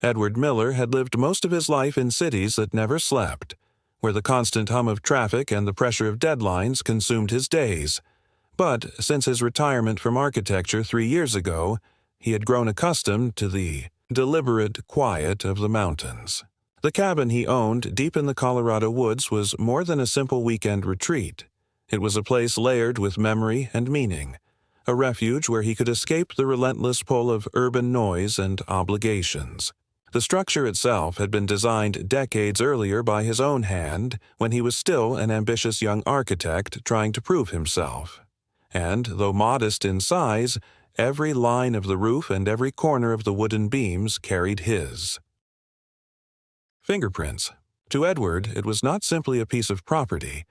Edward Miller had lived most of his life in cities that never slept, where the constant hum of traffic and the pressure of deadlines consumed his days. But since his retirement from architecture 3 years ago, he had grown accustomed to the deliberate quiet of the mountains. The cabin he owned deep in the Colorado woods was more than a simple weekend retreat. It was a place layered with memory and meaning, a refuge where he could escape the relentless pull of urban noise and obligations. The structure itself had been designed decades earlier by his own hand when he was still an ambitious young architect trying to prove himself. And, though modest in size, every line of the roof and every corner of the wooden beams carried his fingerprints. To Edward, it was not simply a piece of property.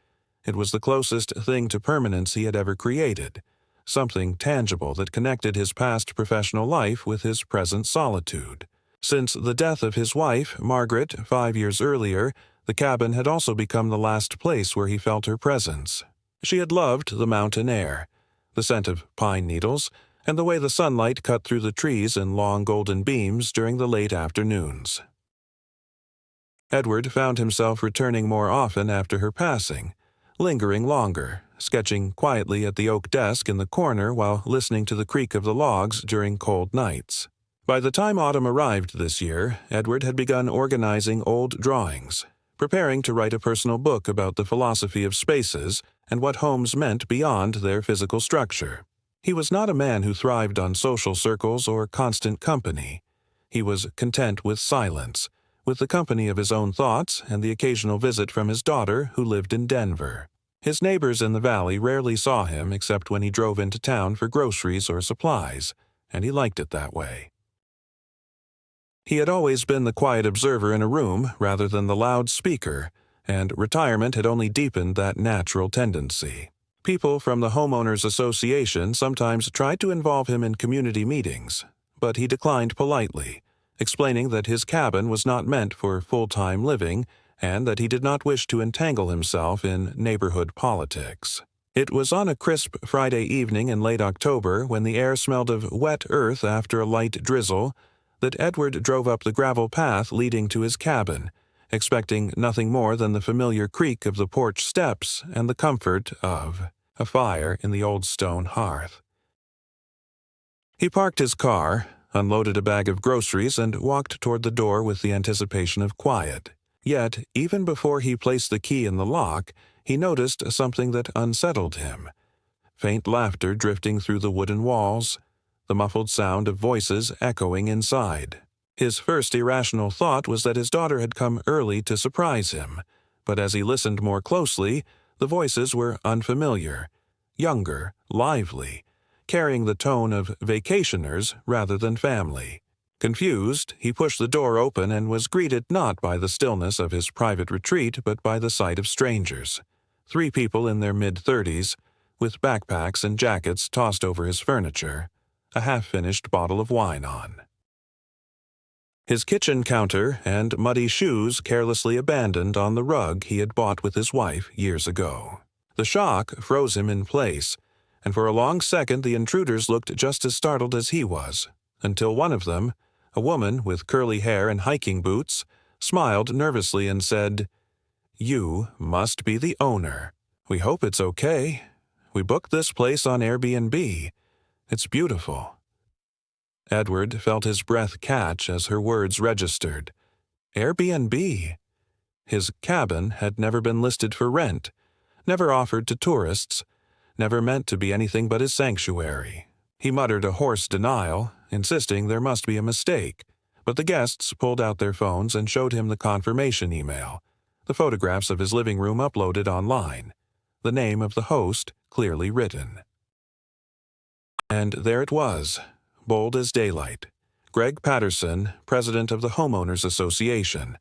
It was the closest thing to permanence he had ever created, something tangible that connected his past professional life with his present solitude. Since the death of his wife, Margaret, 5 years earlier, the cabin had also become the last place where he felt her presence. She had loved the mountain air, the scent of pine needles, and the way the sunlight cut through the trees in long golden beams during the late afternoons. Edward found himself returning more often after her passing, lingering longer, sketching quietly at the oak desk in the corner while listening to the creak of the logs during cold nights. By the time autumn arrived this year, Edward had begun organizing old drawings, preparing to write a personal book about the philosophy of spaces and what homes meant beyond their physical structure. He was not a man who thrived on social circles or constant company. He was content with silence, with the company of his own thoughts and the occasional visit from his daughter, who lived in Denver. His neighbors in the valley rarely saw him except when he drove into town for groceries or supplies, and he liked it that way. He had always been the quiet observer in a room rather than the loud speaker, and retirement had only deepened that natural tendency. People from the Homeowners Association sometimes tried to involve him in community meetings, but he declined politely, explaining that his cabin was not meant for full-time living and that he did not wish to entangle himself in neighborhood politics. It was on a crisp Friday evening in late October, when the air smelled of wet earth after a light drizzle, that Edward drove up the gravel path leading to his cabin, expecting nothing more than the familiar creak of the porch steps and the comfort of a fire in the old stone hearth. He parked his car, unloaded a bag of groceries, and walked toward the door with the anticipation of quiet. Yet, even before he placed the key in the lock, he noticed something that unsettled him. Faint laughter drifting through the wooden walls, the muffled sound of voices echoing inside. His first irrational thought was that his daughter had come early to surprise him, but as he listened more closely, the voices were unfamiliar, younger, lively, carrying the tone of vacationers rather than family. Confused, he pushed the door open and was greeted not by the stillness of his private retreat but by the sight of strangers. 3 people in their mid-30s, with backpacks and jackets tossed over his furniture, a half-finished bottle of wine on. His kitchen counter and muddy shoes carelessly abandoned on the rug he had bought with his wife years ago. The shock froze him in place, and for a long second the intruders looked just as startled as he was, until one of them, a woman with curly hair and hiking boots, smiled nervously and said, "You must be the owner. We hope it's okay. We booked this place on Airbnb. It's beautiful." Edward felt his breath catch as her words registered. Airbnb. His cabin had never been listed for rent, never offered to tourists, never meant to be anything but his sanctuary. He muttered a hoarse denial, insisting there must be a mistake, but the guests pulled out their phones and showed him the confirmation email, the photographs of his living room uploaded online, the name of the host clearly written. And there it was, bold as daylight. Greg Patterson, president of the Homeowners Association,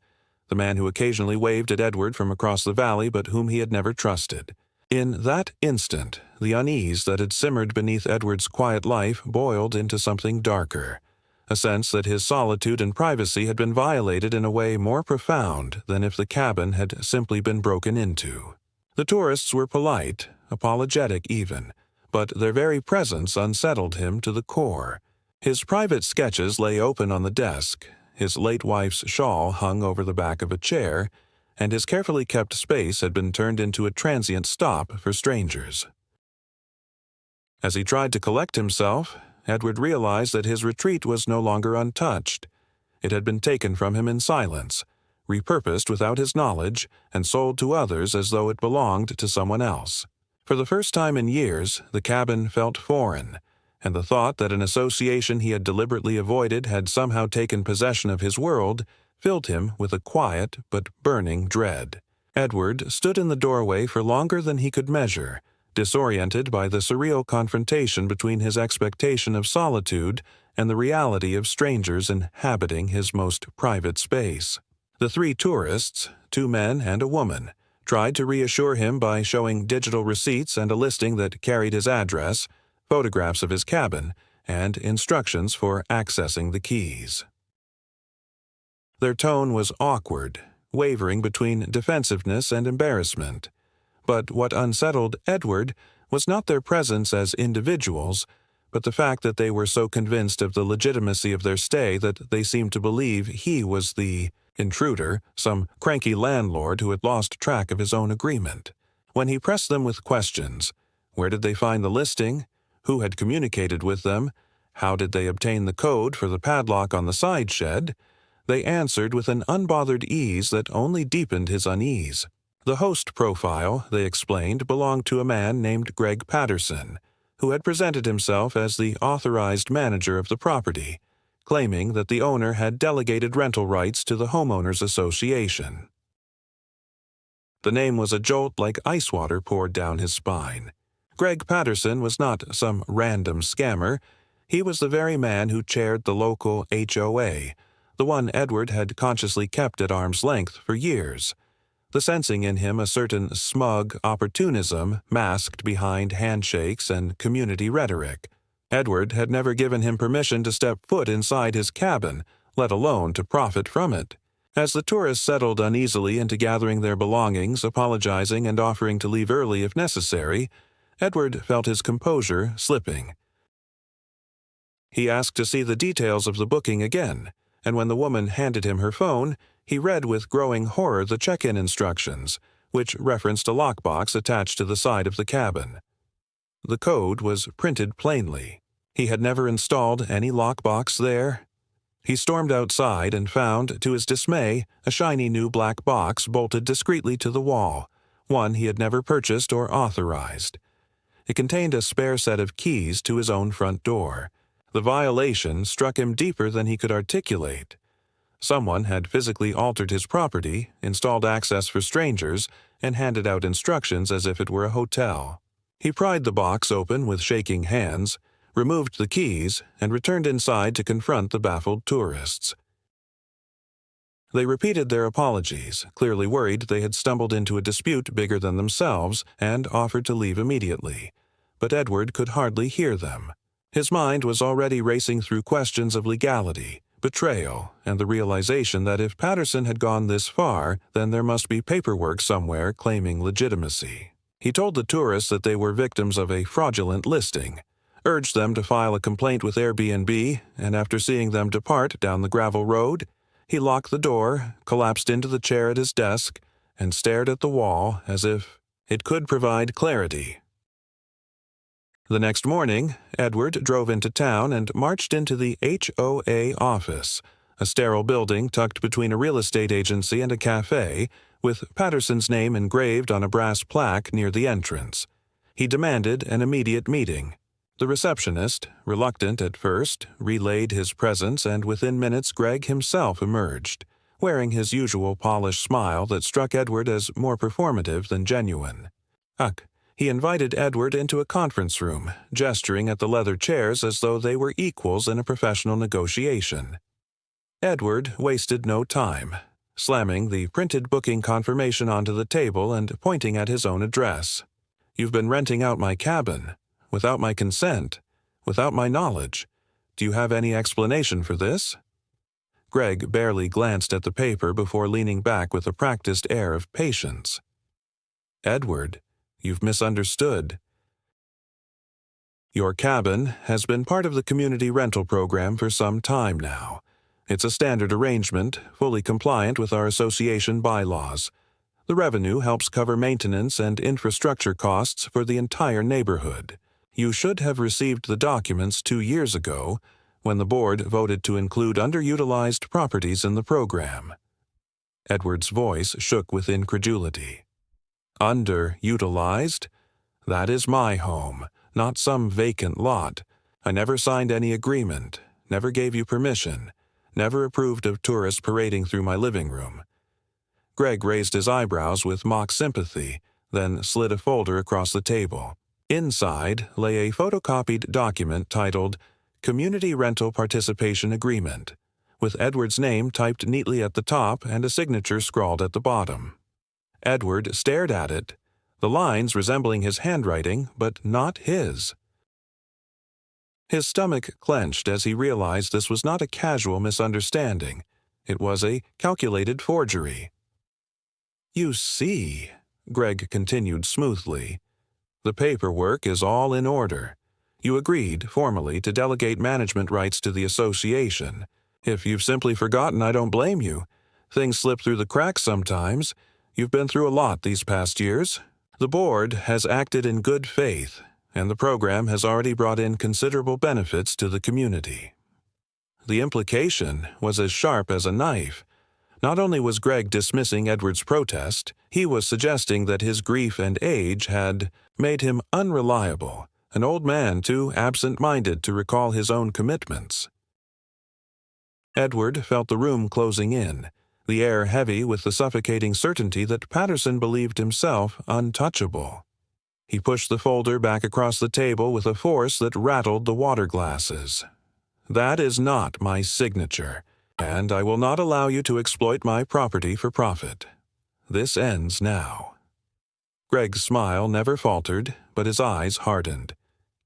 the man who occasionally waved at Edward from across the valley but whom he had never trusted. In that instant, the unease that had simmered beneath Edward's quiet life boiled into something darker, a sense that his solitude and privacy had been violated in a way more profound than if the cabin had simply been broken into. The tourists were polite, apologetic even, but their very presence unsettled him to the core. His private sketches lay open on the desk, his late wife's shawl hung over the back of a chair, and his carefully kept space had been turned into a transient stop for strangers. As he tried to collect himself, Edward realized that his retreat was no longer untouched. It had been taken from him in silence, repurposed without his knowledge, and sold to others as though it belonged to someone else. For the first time in years, the cabin felt foreign, and the thought that an association he had deliberately avoided had somehow taken possession of his world filled him with a quiet but burning dread. Edward stood in the doorway for longer than he could measure, disoriented by the surreal confrontation between his expectation of solitude and the reality of strangers inhabiting his most private space. The three tourists, 2 men and a woman, tried to reassure him by showing digital receipts and a listing that carried his address, photographs of his cabin, and instructions for accessing the keys. Their tone was awkward, wavering between defensiveness and embarrassment. But what unsettled Edward was not their presence as individuals, but the fact that they were so convinced of the legitimacy of their stay that they seemed to believe he was the intruder, some cranky landlord who had lost track of his own agreement. When he pressed them with questions, where did they find the listing? Who had communicated with them? How did they obtain the code for the padlock on the side shed? They answered with an unbothered ease that only deepened his unease. The host profile, they explained, belonged to a man named Greg Patterson, who had presented himself as the authorized manager of the property, claiming that the owner had delegated rental rights to the homeowners association. The name was a jolt like ice water poured down his spine. Greg Patterson was not some random scammer. He was the very man who chaired the local HOA, the one Edward had consciously kept at arm's length for years, the sensing in him a certain smug opportunism masked behind handshakes and community rhetoric. Edward had never given him permission to step foot inside his cabin, let alone to profit from it. As the tourists settled uneasily into gathering their belongings, apologizing and offering to leave early if necessary, Edward felt his composure slipping. He asked to see the details of the booking again, and when the woman handed him her phone, he read with growing horror the check-in instructions, which referenced a lockbox attached to the side of the cabin. The code was printed plainly. He had never installed any lockbox there. He stormed outside and found, to his dismay, a shiny new black box bolted discreetly to the wall, one he had never purchased or authorized. It contained a spare set of keys to his own front door. The violation struck him deeper than he could articulate. Someone had physically altered his property, installed access for strangers, and handed out instructions as if it were a hotel. He pried the box open with shaking hands, removed the keys, and returned inside to confront the baffled tourists. They repeated their apologies, clearly worried they had stumbled into a dispute bigger than themselves, and offered to leave immediately. But Edward could hardly hear them. His mind was already racing through questions of legality, betrayal, and the realization that if Patterson had gone this far, then there must be paperwork somewhere claiming legitimacy. He told the tourists that they were victims of a fraudulent listing, urged them to file a complaint with Airbnb, and after seeing them depart down the gravel road, he locked the door, collapsed into the chair at his desk, and stared at the wall as if it could provide clarity. The next morning, Edward drove into town and marched into the HOA office, a sterile building tucked between a real estate agency and a cafe, with Patterson's name engraved on a brass plaque near the entrance. He demanded an immediate meeting. The receptionist, reluctant at first, relayed his presence, and within minutes Greg himself emerged, wearing his usual polished smile that struck Edward as more performative than genuine. He invited Edward into a conference room, gesturing at the leather chairs as though they were equals in a professional negotiation. Edward wasted no time, slamming the printed booking confirmation onto the table and pointing at his own address. "You've been renting out my cabin, without my consent, without my knowledge. Do you have any explanation for this?" Greg barely glanced at the paper before leaning back with a practiced air of patience. "Edward, you've misunderstood. Your cabin has been part of the community rental program for some time now. It's a standard arrangement, fully compliant with our association bylaws. The revenue helps cover maintenance and infrastructure costs for the entire neighborhood. You should have received the documents 2 years ago, when the board voted to include underutilized properties in the program. Edward's voice shook with incredulity. Underutilized? That is my home, not some vacant lot. I never signed any agreement, never gave you permission, never approved of tourists parading through my living room. Greg raised his eyebrows with mock sympathy, then slid a folder across the table. Inside lay a photocopied document titled Community Rental Participation Agreement, with Edward's name typed neatly at the top and a signature scrawled at the bottom. Edward stared at it, the lines resembling his handwriting, but not his. His stomach clenched as he realized this was not a casual misunderstanding. It was a calculated forgery. You see, Greg continued smoothly, the paperwork is all in order. You agreed, formally, to delegate management rights to the association. If you've simply forgotten, I don't blame you. Things slip through the cracks sometimes. You've been through a lot these past years. The board has acted in good faith, and the program has already brought in considerable benefits to the community. The implication was as sharp as a knife. Not only was Greg dismissing Edward's protest, he was suggesting that his grief and age had made him unreliable, an old man too absent-minded to recall his own commitments. Edward felt the room closing in, the air heavy with the suffocating certainty that Patterson believed himself untouchable. He pushed the folder back across the table with a force that rattled the water glasses. That is not my signature, and I will not allow you to exploit my property for profit. This ends now. Greg's smile never faltered, but his eyes hardened.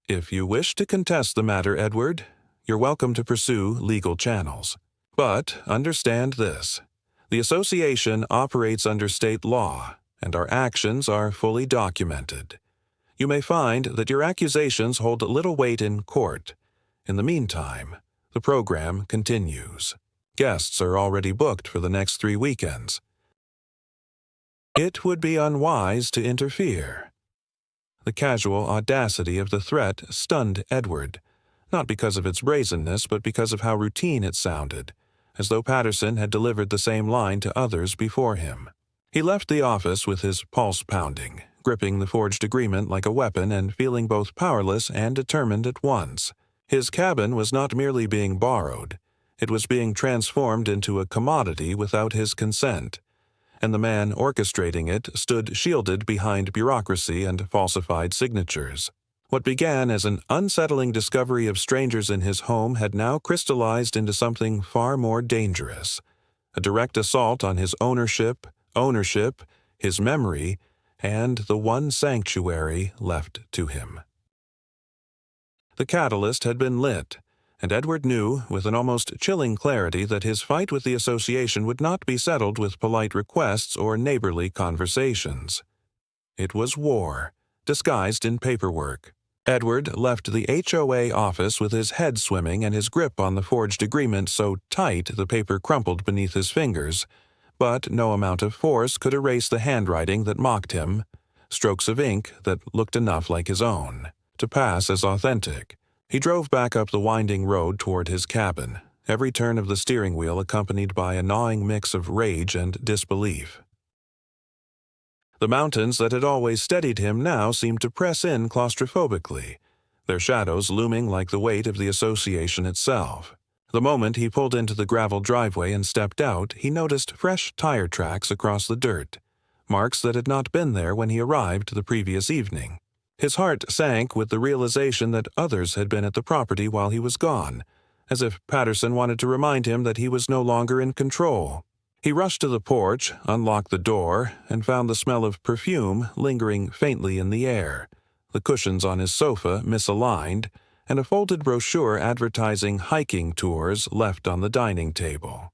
If you wish to contest the matter, Edward, you're welcome to pursue legal channels. But understand this. The association operates under state law, and our actions are fully documented. You may find that your accusations hold little weight in court. In the meantime, the program continues. Guests are already booked for the next 3 weekends. It would be unwise to interfere. The casual audacity of the threat stunned Edward, not because of its brazenness, but because of how routine it sounded, as though Patterson had delivered the same line to others before him. He left the office with his pulse pounding, gripping the forged agreement like a weapon and feeling both powerless and determined at once. His cabin was not merely being borrowed, it was being transformed into a commodity without his consent, and the man orchestrating it stood shielded behind bureaucracy and falsified signatures. What began as an unsettling discovery of strangers in his home had now crystallized into something far more dangerous, a direct assault on his ownership, his memory, and the one sanctuary left to him. The catalyst had been lit, and Edward knew with an almost chilling clarity that his fight with the association would not be settled with polite requests or neighborly conversations. It was war, disguised in paperwork. Edward left the HOA office with his head swimming and his grip on the forged agreement so tight the paper crumpled beneath his fingers, but no amount of force could erase the handwriting that mocked him, strokes of ink that looked enough like his own to pass as authentic. He drove back up the winding road toward his cabin, every turn of the steering wheel accompanied by a gnawing mix of rage and disbelief. The mountains that had always steadied him now seemed to press in claustrophobically, their shadows looming like the weight of the association itself. The moment he pulled into the gravel driveway and stepped out, he noticed fresh tire tracks across the dirt, marks that had not been there when he arrived the previous evening. His heart sank with the realization that others had been at the property while he was gone, as if Patterson wanted to remind him that he was no longer in control. He rushed to the porch, unlocked the door, and found the smell of perfume lingering faintly in the air, the cushions on his sofa misaligned, and a folded brochure advertising hiking tours left on the dining table.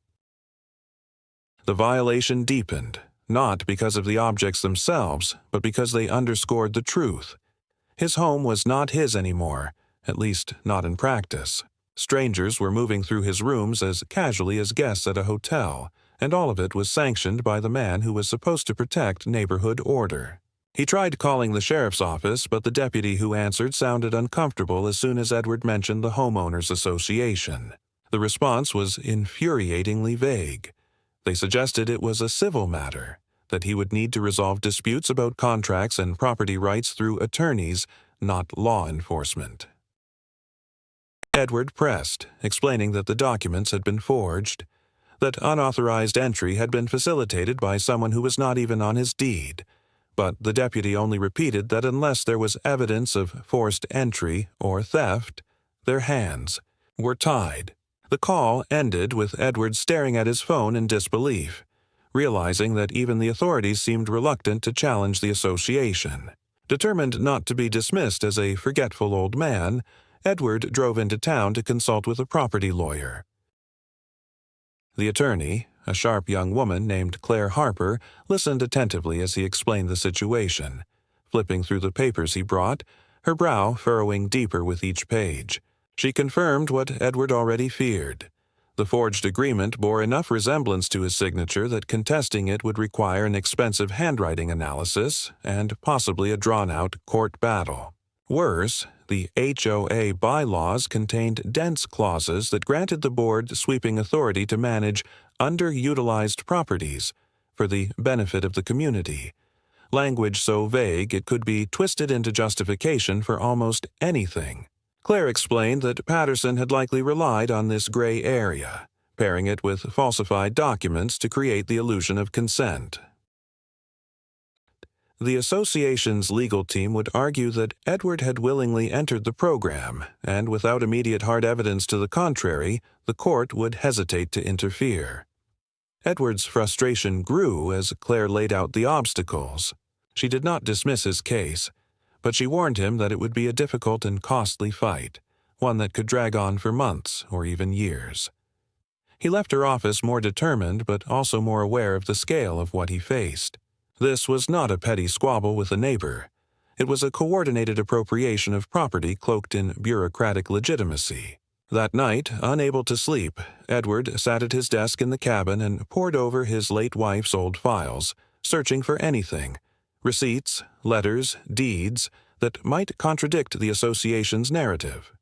The violation deepened, not because of the objects themselves, but because they underscored the truth. His home was not his anymore, at least not in practice. Strangers were moving through his rooms as casually as guests at a hotel, and all of it was sanctioned by the man who was supposed to protect neighborhood order. He tried calling the sheriff's office, but the deputy who answered sounded uncomfortable as soon as Edward mentioned the homeowners association. The response was infuriatingly vague. They suggested it was a civil matter, that he would need to resolve disputes about contracts and property rights through attorneys, not law enforcement. Edward pressed, explaining that the documents had been forged, that unauthorized entry had been facilitated by someone who was not even on his deed, but the deputy only repeated that unless there was evidence of forced entry or theft, their hands were tied. The call ended with Edward staring at his phone in disbelief, realizing that even the authorities seemed reluctant to challenge the association. Determined not to be dismissed as a forgetful old man, Edward drove into town to consult with a property lawyer. The attorney, a sharp young woman named Claire Harper, listened attentively as he explained the situation, flipping through the papers he brought, her brow furrowing deeper with each page. She confirmed what Edward already feared. The forged agreement bore enough resemblance to his signature that contesting it would require an expensive handwriting analysis and possibly a drawn-out court battle. Worse, the HOA bylaws contained dense clauses that granted the board sweeping authority to manage underutilized properties for the benefit of the community. Language so vague it could be twisted into justification for almost anything. Claire explained that Patterson had likely relied on this gray area, pairing it with falsified documents to create the illusion of consent. The association's legal team would argue that Edward had willingly entered the program, and without immediate hard evidence to the contrary, the court would hesitate to interfere. Edward's frustration grew as Claire laid out the obstacles. She did not dismiss his case, but she warned him that it would be a difficult and costly fight, one that could drag on for months or even years. He left her office more determined but also more aware of the scale of what he faced. This was not a petty squabble with a neighbor. It was a coordinated appropriation of property cloaked in bureaucratic legitimacy. That night, unable to sleep, Edward sat at his desk in the cabin and pored over his late wife's old files, searching for anything, receipts, letters, deeds, that might contradict the association's narrative.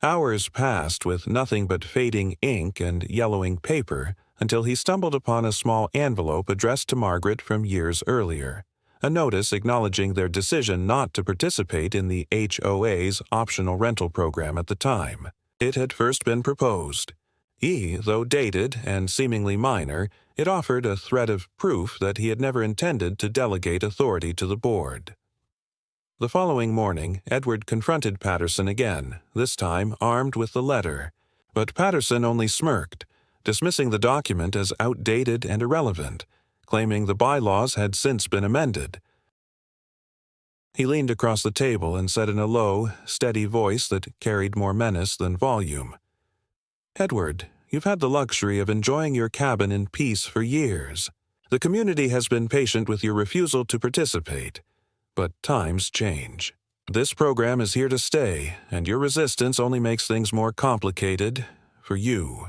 Hours passed with nothing but fading ink and yellowing paper until he stumbled upon a small envelope addressed to Margaret from years earlier, a notice acknowledging their decision not to participate in the HOA's optional rental program at the time. It had first been proposed. Though dated and seemingly minor, it offered a thread of proof that he had never intended to delegate authority to the board. The following morning, Edward confronted Patterson again, this time armed with the letter. But Patterson only smirked, dismissing the document as outdated and irrelevant, claiming the bylaws had since been amended. He leaned across the table and said in a low, steady voice that carried more menace than volume, "Edward, you've had the luxury of enjoying your cabin in peace for years. The community has been patient with your refusal to participate. But times change. This program is here to stay, and your resistance only makes things more complicated for you."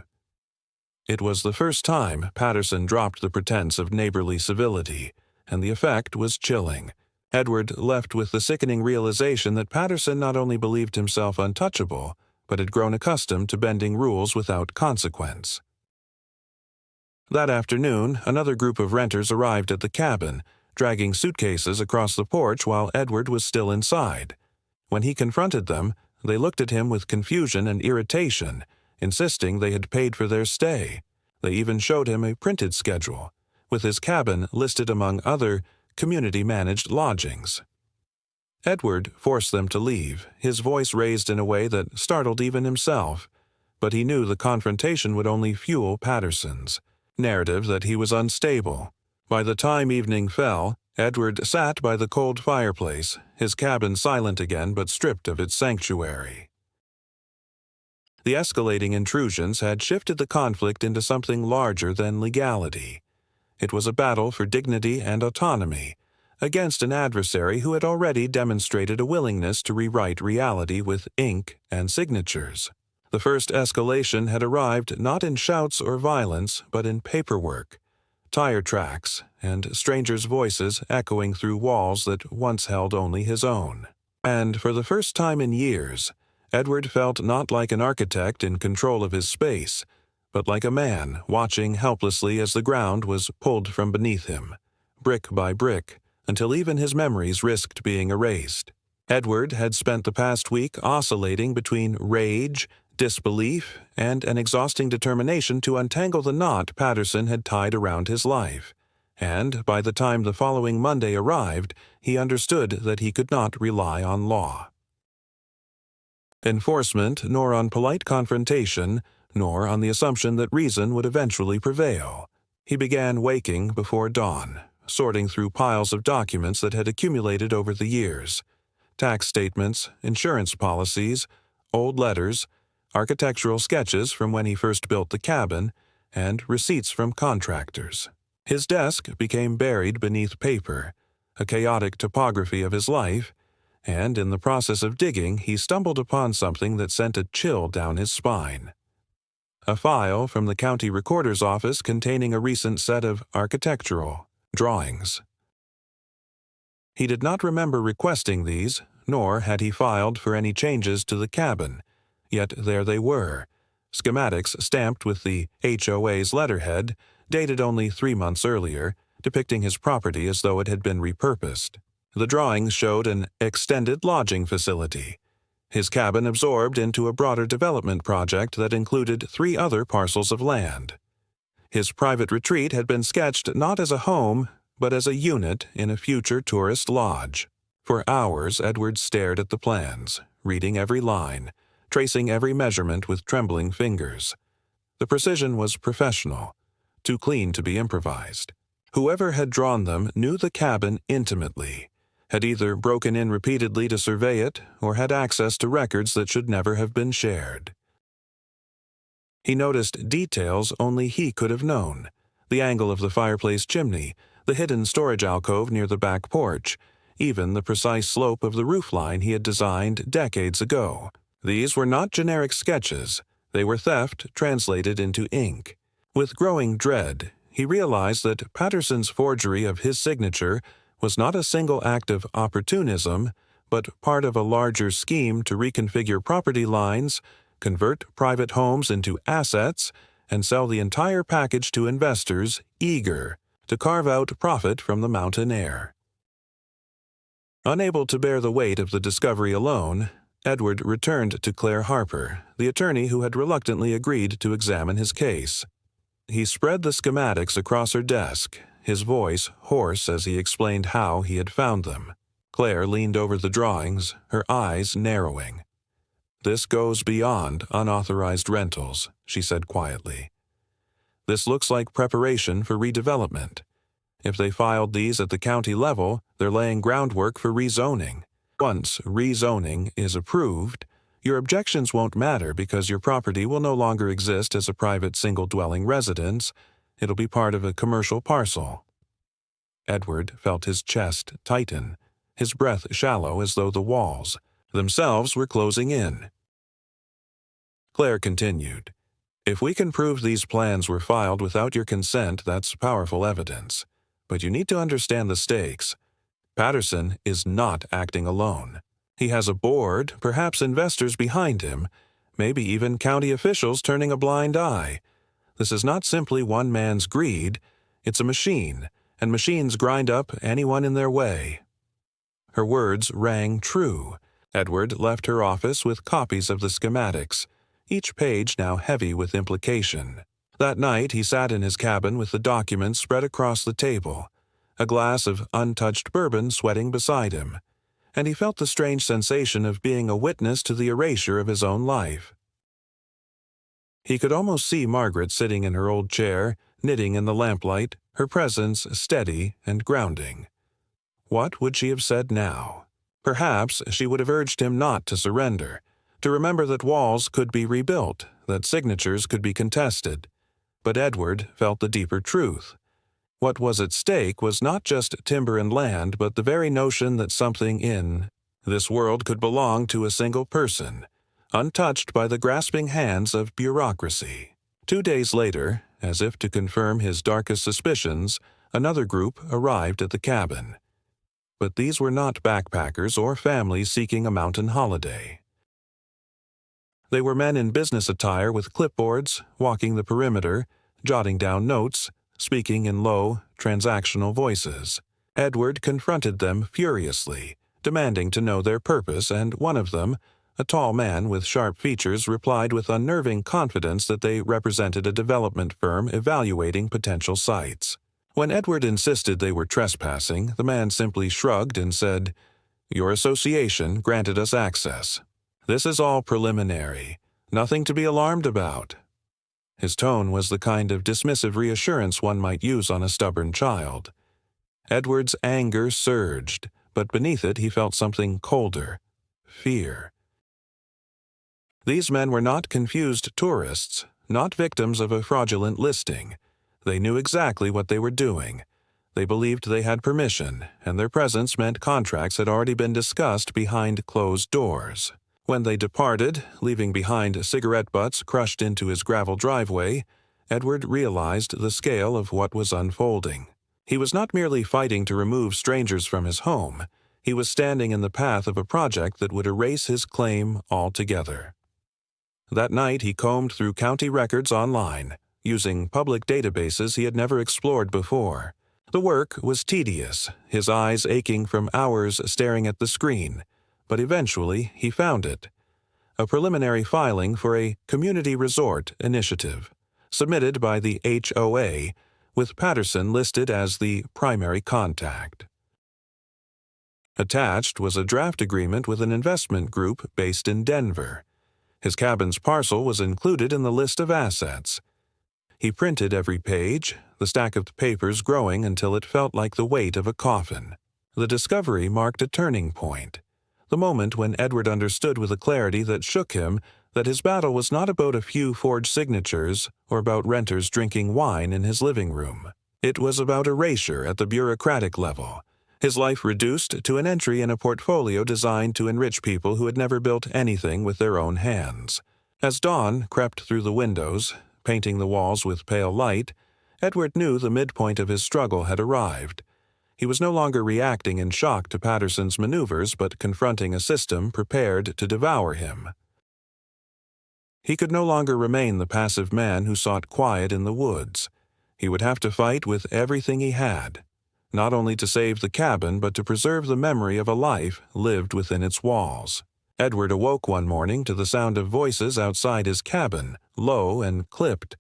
It was the first time Patterson dropped the pretense of neighborly civility, and the effect was chilling. Edward left with the sickening realization that Patterson not only believed himself untouchable, but had grown accustomed to bending rules without consequence. That afternoon, another group of renters arrived at the cabin, dragging suitcases across the porch while Edward was still inside. When he confronted them, they looked at him with confusion and irritation, insisting they had paid for their stay. They even showed him a printed schedule, with his cabin listed among other community-managed lodgings. Edward forced them to leave, his voice raised in a way that startled even himself, but he knew the confrontation would only fuel Patterson's narrative that he was unstable. By the time evening fell, Edward sat by the cold fireplace, his cabin silent again but stripped of its sanctuary. The escalating intrusions had shifted the conflict into something larger than legality. It was a battle for dignity and autonomy, against an adversary who had already demonstrated a willingness to rewrite reality with ink and signatures. The first escalation had arrived not in shouts or violence, but in paperwork, tire tracks, and strangers' voices echoing through walls that once held only his own. And for the first time in years, Edward felt not like an architect in control of his space, but like a man watching helplessly as the ground was pulled from beneath him, brick by brick, until even his memories risked being erased. Edward had spent the past week oscillating between rage, disbelief, and an exhausting determination to untangle the knot Patterson had tied around his life, and by the time the following Monday arrived, he understood that he could not rely on law. Enforcement, nor on polite confrontation, nor on the assumption that reason would eventually prevail. He began waking before dawn, sorting through piles of documents that had accumulated over the years: tax statements, insurance policies, old letters, architectural sketches from when he first built the cabin, and receipts from contractors. His desk became buried beneath paper, a chaotic topography of his life, and in the process of digging he stumbled upon something that sent a chill down his spine. A file from the county recorder's office containing a recent set of architectural drawings. He did not remember requesting these, nor had he filed for any changes to the cabin, yet there they were, schematics stamped with the HOA's letterhead, dated only 3 months earlier, depicting his property as though it had been repurposed. The drawings showed an extended lodging facility, his cabin absorbed into a broader development project that included 3 other parcels of land. His private retreat had been sketched not as a home, but as a unit in a future tourist lodge. For hours Edward stared at the plans, reading every line, tracing every measurement with trembling fingers. The precision was professional, too clean to be improvised. Whoever had drawn them knew the cabin intimately, had either broken in repeatedly to survey it, or had access to records that should never have been shared. He noticed details only he could have known: the angle of the fireplace chimney, the hidden storage alcove near the back porch, even the precise slope of the roofline he had designed decades ago. These were not generic sketches, they were theft translated into ink. With growing dread, he realized that Patterson's forgery of his signature was not a single act of opportunism, but part of a larger scheme to reconfigure property lines, convert private homes into assets, and sell the entire package to investors eager to carve out profit from the mountain air. Unable to bear the weight of the discovery alone, Edward returned to Claire Harper, the attorney who had reluctantly agreed to examine his case. He spread the schematics across her desk, his voice hoarse as he explained how he had found them. Claire leaned over the drawings, her eyes narrowing. "This goes beyond unauthorized rentals," she said quietly. "This looks like preparation for redevelopment. If they filed these at the county level, they're laying groundwork for rezoning. Once rezoning is approved, your objections won't matter because your property will no longer exist as a private single-dwelling residence. It'll be part of a commercial parcel." Edward felt his chest tighten, his breath shallow as though the walls themselves were closing in. Claire continued, "If we can prove these plans were filed without your consent, that's powerful evidence. But you need to understand the stakes. Patterson is not acting alone. He has a board, perhaps investors behind him, maybe even county officials turning a blind eye. This is not simply one man's greed, it's a machine, and machines grind up anyone in their way." Her words rang true. Edward left her office with copies of the schematics, each page now heavy with implication. That night he sat in his cabin with the documents spread across the table, a glass of untouched bourbon sweating beside him, and he felt the strange sensation of being a witness to the erasure of his own life. He could almost see Margaret sitting in her old chair, knitting in the lamplight, her presence steady and grounding. What would she have said now? Perhaps she would have urged him not to surrender, to remember that walls could be rebuilt, that signatures could be contested. But Edward felt the deeper truth. What was at stake was not just timber and land, but the very notion that something in this world could belong to a single person, untouched by the grasping hands of bureaucracy. 2 days later, as if to confirm his darkest suspicions, another group arrived at the cabin. But these were not backpackers or families seeking a mountain holiday. They were men in business attire with clipboards, walking the perimeter, jotting down notes, speaking in low, transactional voices. Edward confronted them furiously, demanding to know their purpose, and one of them, a tall man with sharp features, replied with unnerving confidence that they represented a development firm evaluating potential sites. When Edward insisted they were trespassing, the man simply shrugged and said, "Your association granted us access. This is all preliminary. Nothing to be alarmed about." His tone was the kind of dismissive reassurance one might use on a stubborn child. Edward's anger surged, but beneath it he felt something colder: fear. These men were not confused tourists, not victims of a fraudulent listing. They knew exactly what they were doing. They believed they had permission, and their presence meant contracts had already been discussed behind closed doors. When they departed, leaving behind cigarette butts crushed into his gravel driveway, Edward realized the scale of what was unfolding. He was not merely fighting to remove strangers from his home. He was standing in the path of a project that would erase his claim altogether. That night he combed through county records online, using public databases he had never explored before. The work was tedious, his eyes aching from hours staring at the screen, but eventually he found it. A preliminary filing for a community resort initiative, submitted by the HOA, with Patterson listed as the primary contact. Attached was a draft agreement with an investment group based in Denver. His cabin's parcel was included in the list of assets. He printed every page, the stack of papers growing until it felt like the weight of a coffin. The discovery marked a turning point, the moment when Edward understood with a clarity that shook him that his battle was not about a few forged signatures or about renters drinking wine in his living room. It was about erasure at the bureaucratic level, his life reduced to an entry in a portfolio designed to enrich people who had never built anything with their own hands. As dawn crept through the windows, painting the walls with pale light, Edward knew the midpoint of his struggle had arrived. He was no longer reacting in shock to Patterson's maneuvers, but confronting a system prepared to devour him. He could no longer remain the passive man who sought quiet in the woods. He would have to fight with everything he had, not only to save the cabin, but to preserve the memory of a life lived within its walls. Edward awoke one morning to the sound of voices outside his cabin, low and clipped,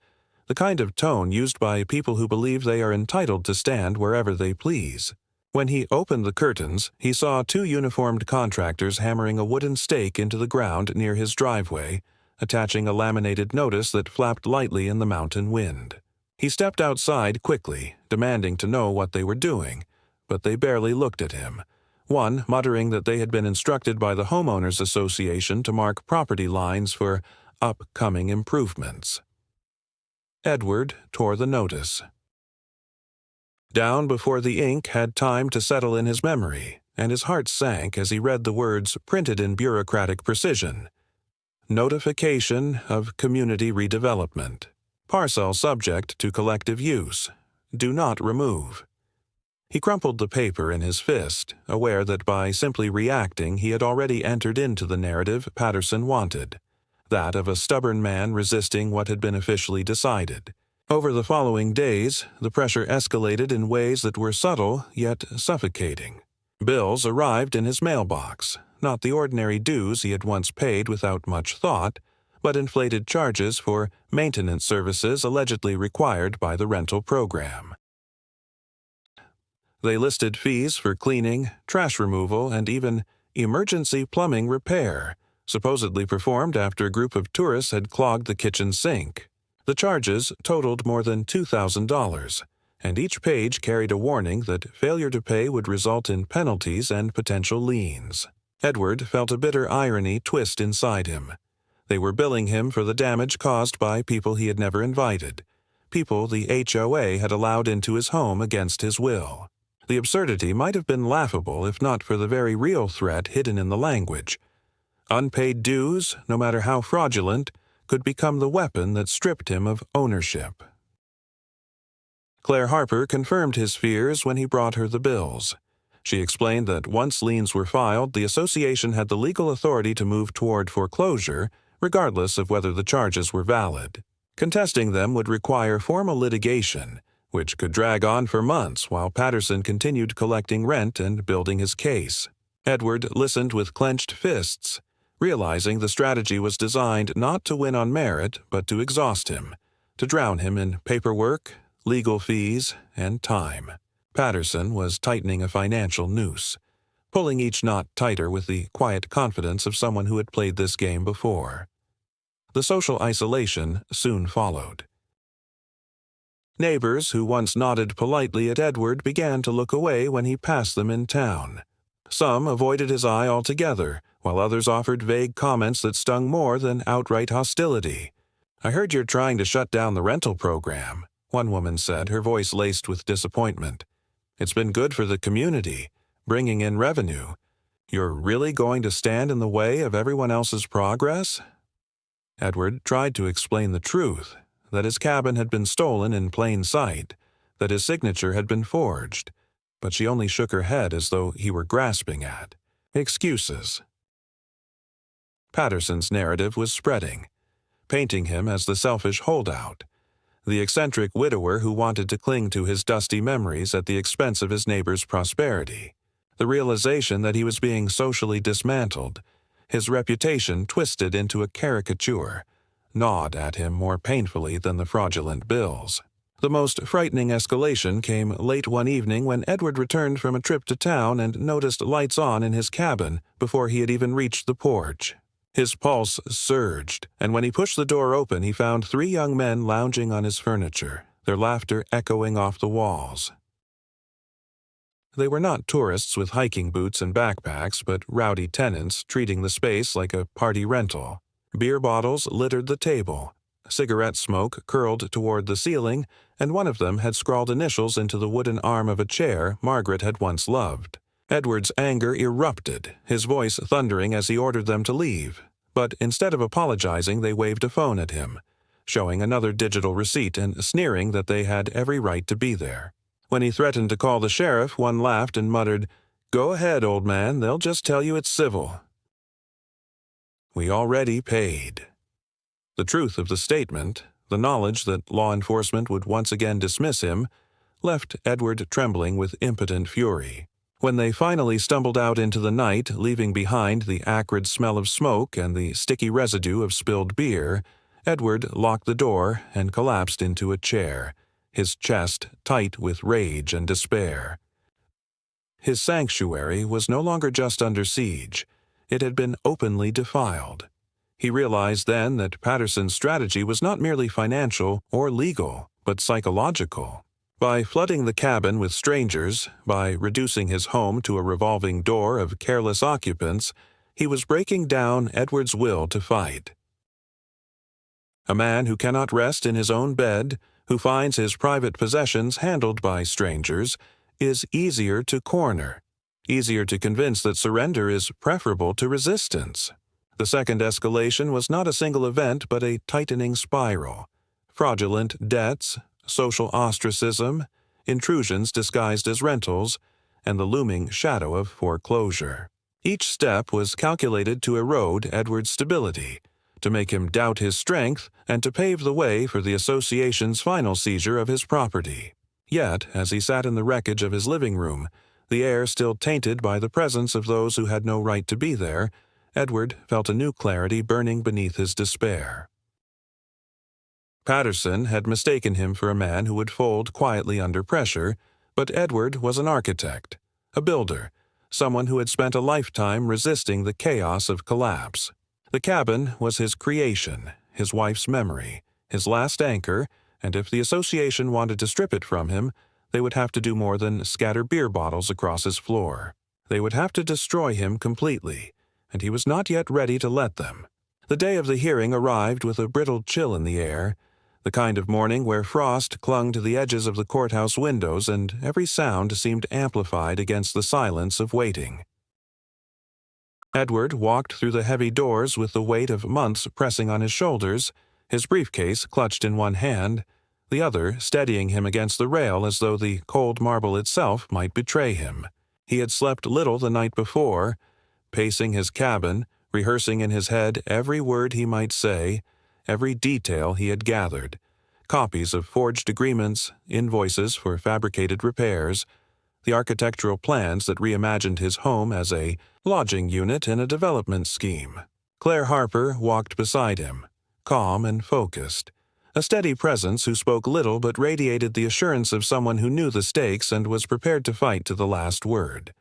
the kind of tone used by people who believe they are entitled to stand wherever they please. When he opened the curtains, he saw 2 uniformed contractors hammering a wooden stake into the ground near his driveway, attaching a laminated notice that flapped lightly in the mountain wind. He stepped outside quickly, demanding to know what they were doing, but they barely looked at him, one muttering that they had been instructed by the Homeowners Association to mark property lines for upcoming improvements. Edward tore the notice down before the ink had time to settle in his memory, and his heart sank as he read the words printed in bureaucratic precision. Notification of community redevelopment. Parcel subject to collective use. Do not remove. He crumpled the paper in his fist, aware that by simply reacting he had already entered into the narrative Patterson wanted, that of a stubborn man resisting what had been officially decided. Over the following days, the pressure escalated in ways that were subtle yet suffocating. Bills arrived in his mailbox, not the ordinary dues he had once paid without much thought, but inflated charges for maintenance services allegedly required by the rental program. They listed fees for cleaning, trash removal, and even emergency plumbing repair, supposedly performed after a group of tourists had clogged the kitchen sink. The charges totaled more than $2,000, and each page carried a warning that failure to pay would result in penalties and potential liens. Edward felt a bitter irony twist inside him. They were billing him for the damage caused by people he had never invited, people the HOA had allowed into his home against his will. The absurdity might have been laughable if not for the very real threat hidden in the language. Unpaid dues, no matter how fraudulent, could become the weapon that stripped him of ownership. Claire Harper confirmed his fears when he brought her the bills. She explained that once liens were filed, the association had the legal authority to move toward foreclosure, regardless of whether the charges were valid. Contesting them would require formal litigation, which could drag on for months while Patterson continued collecting rent and building his case. Edward listened with clenched fists, realizing the strategy was designed not to win on merit but to exhaust him, to drown him in paperwork, legal fees, and time. Patterson was tightening a financial noose, pulling each knot tighter with the quiet confidence of someone who had played this game before. The social isolation soon followed. Neighbors who once nodded politely at Edward began to look away when he passed them in town. Some avoided his eye altogether, while others offered vague comments that stung more than outright hostility. "I heard you're trying to shut down the rental program," one woman said, her voice laced with disappointment. "It's been good for the community, bringing in revenue. You're really going to stand in the way of everyone else's progress?" Edward tried to explain the truth, that his cabin had been stolen in plain sight, that his signature had been forged, but she only shook her head as though he were grasping at excuses. Patterson's narrative was spreading, painting him as the selfish holdout, the eccentric widower who wanted to cling to his dusty memories at the expense of his neighbor's prosperity. The realization that he was being socially dismantled, his reputation twisted into a caricature, gnawed at him more painfully than the fraudulent bills. The most frightening escalation came late one evening when Edward returned from a trip to town and noticed lights on in his cabin before he had even reached the porch. His pulse surged, and when he pushed the door open he found 3 young men lounging on his furniture, their laughter echoing off the walls. They were not tourists with hiking boots and backpacks, but rowdy tenants treating the space like a party rental. Beer bottles littered the table. Cigarette smoke curled toward the ceiling, and one of them had scrawled initials into the wooden arm of a chair Margaret had once loved. Edward's anger erupted, his voice thundering as he ordered them to leave. But instead of apologizing, they waved a phone at him, showing another digital receipt and sneering that they had every right to be there. When he threatened to call the sheriff, one laughed and muttered, "Go ahead, old man, they'll just tell you it's civil." "We already paid." The truth of the statement, the knowledge that law enforcement would once again dismiss him, left Edward trembling with impotent fury. When they finally stumbled out into the night, leaving behind the acrid smell of smoke and the sticky residue of spilled beer, Edward locked the door and collapsed into a chair, his chest tight with rage and despair. His sanctuary was no longer just under siege. It had been openly defiled. He realized then that Patterson's strategy was not merely financial or legal, but psychological. By flooding the cabin with strangers, by reducing his home to a revolving door of careless occupants, he was breaking down Edward's will to fight. A man who cannot rest in his own bed, who finds his private possessions handled by strangers, is easier to corner, easier to convince that surrender is preferable to resistance. The second escalation was not a single event but a tightening spiral. Fraudulent debts, social ostracism, intrusions disguised as rentals, and the looming shadow of foreclosure. Each step was calculated to erode Edward's stability, to make him doubt his strength, and to pave the way for the association's final seizure of his property. Yet, as he sat in the wreckage of his living room, the air still tainted by the presence of those who had no right to be there, Edward felt a new clarity burning beneath his despair. Patterson had mistaken him for a man who would fold quietly under pressure, but Edward was an architect, a builder, someone who had spent a lifetime resisting the chaos of collapse. The cabin was his creation, his wife's memory, his last anchor, and if the association wanted to strip it from him, they would have to do more than scatter beer bottles across his floor. They would have to destroy him completely, and he was not yet ready to let them. The day of the hearing arrived with a brittle chill in the air. The kind of morning where frost clung to the edges of the courthouse windows and every sound seemed amplified against the silence of waiting. Edward walked through the heavy doors with the weight of months pressing on his shoulders, his briefcase clutched in one hand, the other steadying him against the rail as though the cold marble itself might betray him. He had slept little the night before, pacing his cabin, rehearsing in his head every word he might say, every detail he had gathered, copies of forged agreements, invoices for fabricated repairs, the architectural plans that reimagined his home as a lodging unit in a development scheme. Claire Harper walked beside him, calm and focused, a steady presence who spoke little but radiated the assurance of someone who knew the stakes and was prepared to fight to the last word.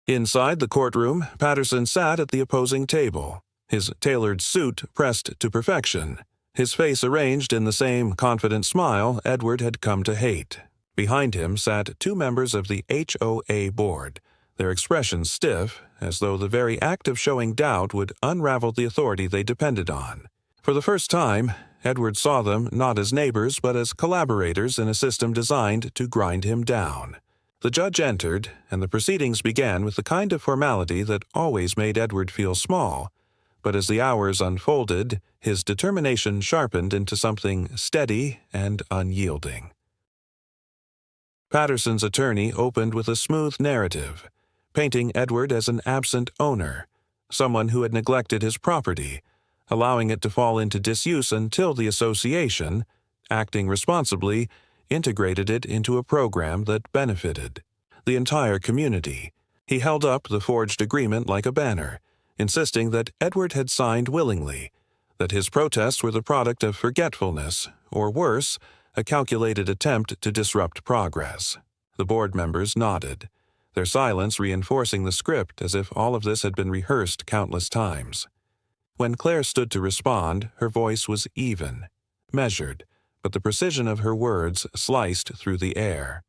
Inside the courtroom, Patterson sat at the opposing table, his tailored suit pressed to perfection, his face arranged in the same confident smile Edward had come to hate. Behind him sat two members of the HOA board, their expressions stiff, as though the very act of showing doubt would unravel the authority they depended on. For the first time, Edward saw them not as neighbors but as collaborators in a system designed to grind him down. The judge entered, and the proceedings began with the kind of formality that always made Edward feel small, but as the hours unfolded, his determination sharpened into something steady and unyielding. Patterson's attorney opened with a smooth narrative, painting Edward as an absent owner, someone who had neglected his property, allowing it to fall into disuse until the association, acting responsibly, integrated it into a program that benefited the entire community. He held up the forged agreement like a banner, insisting that Edward had signed willingly, that his protests were the product of forgetfulness, or worse, a calculated attempt to disrupt progress. The board members nodded, their silence reinforcing the script as if all of this had been rehearsed countless times. When Claire stood to respond, her voice was even, measured, but the precision of her words sliced through the air.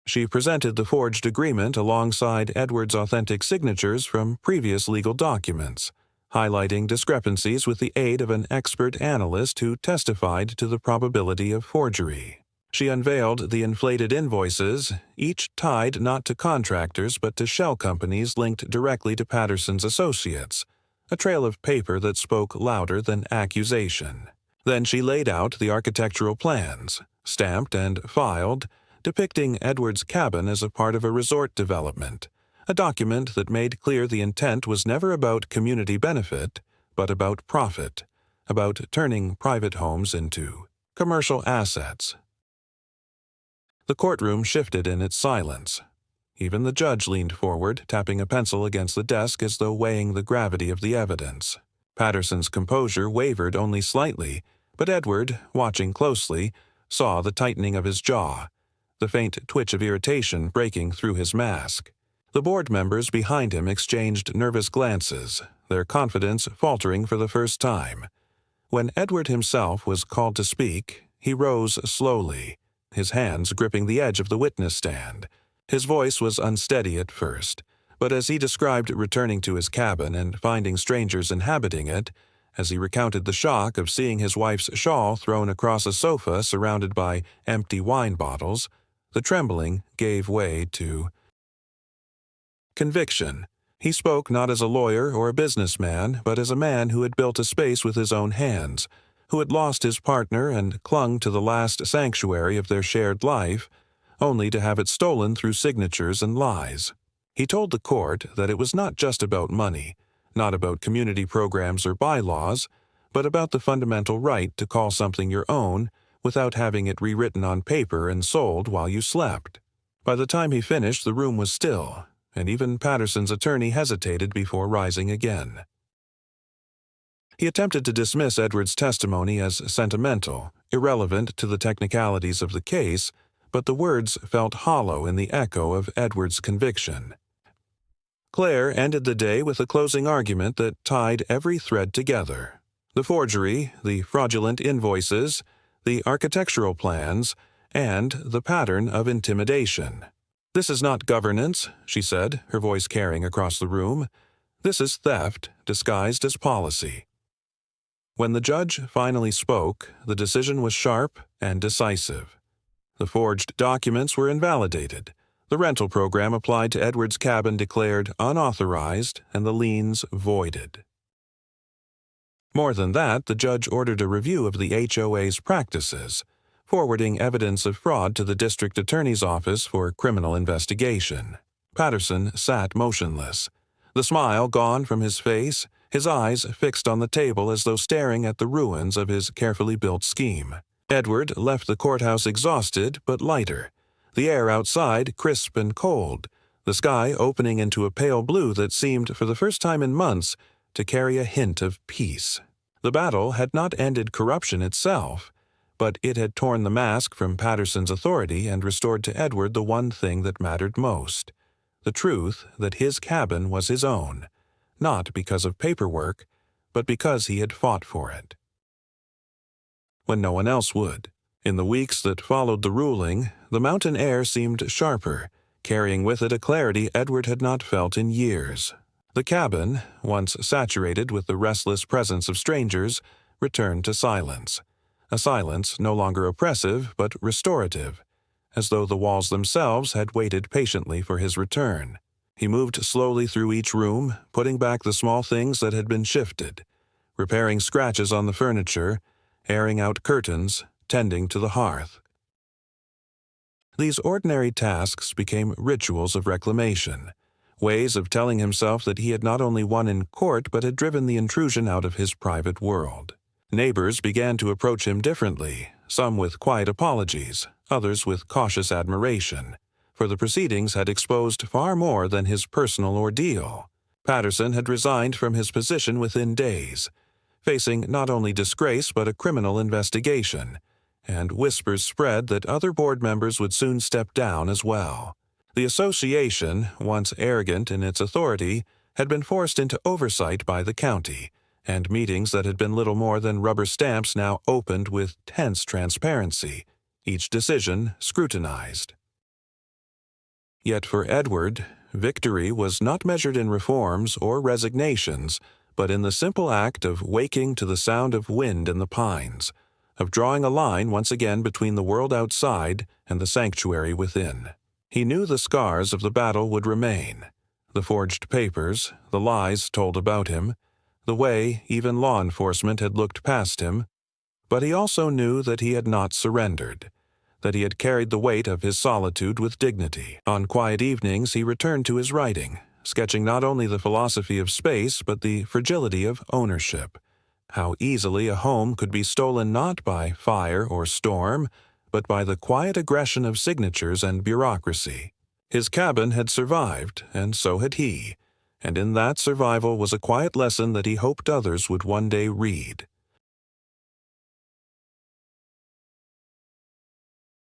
She presented the forged agreement alongside Edward's authentic signatures from previous legal documents, highlighting discrepancies with the aid of an expert analyst who testified to the probability of forgery. She unveiled the inflated invoices, each tied not to contractors but to shell companies linked directly to Patterson's associates, a trail of paper that spoke louder than accusation. Then she laid out the architectural plans, stamped and filed, depicting Edward's cabin as a part of a resort development, a document that made clear the intent was never about community benefit, but about profit, about turning private homes into commercial assets. The courtroom shifted in its silence. Even the judge leaned forward, tapping a pencil against the desk as though weighing the gravity of the evidence. Patterson's composure wavered only slightly, but Edward, watching closely, saw the tightening of his jaw, the faint twitch of irritation breaking through his mask. The board members behind him exchanged nervous glances, their confidence faltering for the first time. When Edward himself was called to speak, he rose slowly, his hands gripping the edge of the witness stand. His voice was unsteady at first, but as he described returning to his cabin and finding strangers inhabiting it, as he recounted the shock of seeing his wife's shawl thrown across a sofa surrounded by empty wine bottles, the trembling gave way to conviction. He spoke not as a lawyer or a businessman, but as a man who had built a space with his own hands, who had lost his partner and clung to the last sanctuary of their shared life, only to have it stolen through signatures and lies. He told the court that it was not just about money, not about community programs or bylaws, but about the fundamental right to call something your own without having it rewritten on paper and sold while you slept. By the time he finished, the room was still, and even Patterson's attorney hesitated before rising again. He attempted to dismiss Edward's testimony as sentimental, irrelevant to the technicalities of the case, but the words felt hollow in the echo of Edward's conviction. Claire ended the day with a closing argument that tied every thread together. The forgery, the fraudulent invoices, the architectural plans, and the pattern of intimidation. "This is not governance," she said, her voice carrying across the room. "This is theft disguised as policy." When the judge finally spoke, the decision was sharp and decisive. The forged documents were invalidated. The rental program applied to Edward's cabin declared unauthorized and the liens voided. More than that, the judge ordered a review of the HOA's practices, forwarding evidence of fraud to the district attorney's office for criminal investigation. Patterson sat motionless, the smile gone from his face, his eyes fixed on the table as though staring at the ruins of his carefully built scheme. Edward left the courthouse exhausted but lighter, the air outside crisp and cold, the sky opening into a pale blue that seemed, for the first time in months, to carry a hint of peace. The battle had not ended corruption itself, but it had torn the mask from Patterson's authority and restored to Edward the one thing that mattered most, the truth that his cabin was his own, not because of paperwork, but because he had fought for it. When no one else would. In the weeks that followed the ruling, the mountain air seemed sharper, carrying with it a clarity Edward had not felt in years. The cabin, once saturated with the restless presence of strangers, returned to silence. A silence no longer oppressive but restorative, as though the walls themselves had waited patiently for his return. He moved slowly through each room, putting back the small things that had been shifted, repairing scratches on the furniture, airing out curtains, tending to the hearth. These ordinary tasks became rituals of reclamation, ways of telling himself that he had not only won in court but had driven the intrusion out of his private world. Neighbors began to approach him differently, some with quiet apologies, others with cautious admiration, for the proceedings had exposed far more than his personal ordeal. Patterson had resigned from his position within days, facing not only disgrace but a criminal investigation, and whispers spread that other board members would soon step down as well. The association, once arrogant in its authority, had been forced into oversight by the county, and meetings that had been little more than rubber stamps now opened with tense transparency, each decision scrutinized. Yet for Edward, victory was not measured in reforms or resignations, but in the simple act of waking to the sound of wind in the pines, of drawing a line once again between the world outside and the sanctuary within. He knew the scars of the battle would remain, the forged papers, the lies told about him, the way even law enforcement had looked past him, but he also knew that he had not surrendered, that he had carried the weight of his solitude with dignity. On quiet evenings he returned to his writing, sketching not only the philosophy of space but the fragility of ownership, how easily a home could be stolen not by fire or storm, but by the quiet aggression of signatures and bureaucracy. His cabin had survived, and so had he, and in that survival was a quiet lesson that he hoped others would one day read.